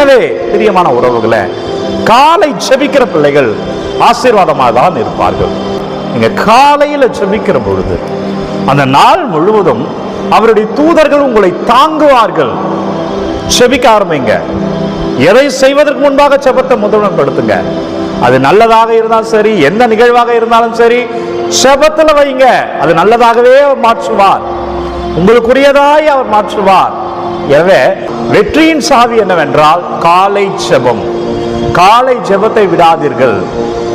எனவே பிரியமான உறவுகளை, காலை ஜெபிக்கிற பிள்ளைகள் ஆசீர்வாதமாக தான் இருப்பார்கள். நீங்க காலையில ஜெபிக்கிற பொழுது அந்த நாள் முழுவதும் அவருடைய தூதர்கள் உங்களை தாங்குவார்கள். ஜெபிக்க ஆரம்பிங்க. எதை செய்வதற்கு முன்பாக ஜெபத்தை முதன்மைப்படுத்துங்க. அது நல்லதாக இருந்தாலும் சரி, எந்த நிகழ்வாக இருந்தாலும் சரி, ஜெபத்துல வைங்க. அது நல்லதாகவே அவர் மாற்றுவார், உங்களுக்குரியதாய் அவர் மாற்றுவார். எனவே வெற்றியின் சாவி என்னவென்றால் காலை ஜெபம். காலை ஜெபத்தை விடாதீர்கள்.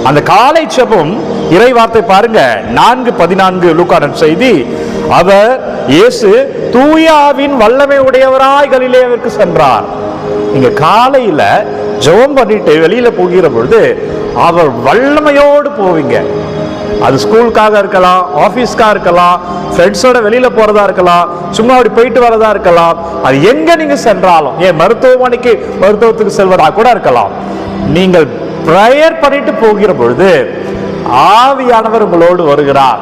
அந்த காலை ஜெபம் இறை வார்த்தை பாருங்க, 4:14 லூக்கா செய்தி. அவர் இயேசு தூய ஆவியின் வல்லமை உடையவராய் கலிலேயாவிற்கு சென்றார். நீங்க காலையில ஜெபம் பண்ணிட்டு வெளியில போகிற பொழுது அவர் வல்லமையோடு போவீங்க. அது ஸ்கூலுக்காக இருக்கலாம், ஆபீஸ்க்காக இருக்கலாம், ஃப்ரெண்ட்ஸோட வெளியில போறதா இருக்கலாம், சும்மா அப்படி போயிட்டு வரதா இருக்கலாம். அது எங்க நீங்க சென்றாலும், ஏன் மருத்துவத்துக்கு செல்வதா கூட இருக்கலாம், நீங்கள் பிரேயர் பண்ணிட்டு போகிற பொழுது ஆவியானவர் உங்களோடு வருகிறார்.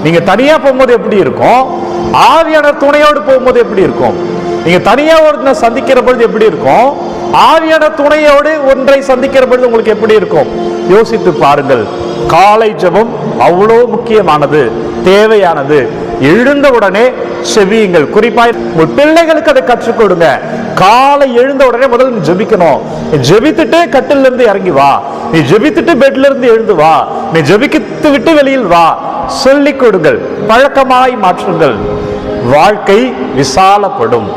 நீங்க தனியா போகும்போது எப்படி இருக்கும், ஆவியானவர் துணையோடு போகும்போது எப்படி இருக்கும், நீங்க தனியா ஒருத்தனை சந்திக்கிற பொழுது எப்படி இருக்கும், ஆவியானவர் துணையோடு ஒன்றை சந்திக்கிற பொழுது உங்களுக்கு எப்படி இருக்கும், யோசித்து பாருங்கள். காலை ஜெபம் அவ்வளவு முக்கியமானது, தேவையானது. எழுந்த உடனே செவியுங்கள். குறிப்பாக உங்கள் பிள்ளைகளுக்கு அதை கற்றுக் கொடுங்க. காலை எழுந்த உடனே முதல்ல நீ ஜெபிக்கணும். நீ ஜெபித்துட்டு கட்டில இருந்து இறங்கி வா, நீ ஜெபித்துட்டு பெட்ல இருந்து எழுந்து வா, நீ ஜெபித்து விட்டு வெளியில் வா. சொல்லிக் கொடுங்கள், பழக்கமாய் மாற்றுங்கள். வாழ்க்கை விசாலப்படும்.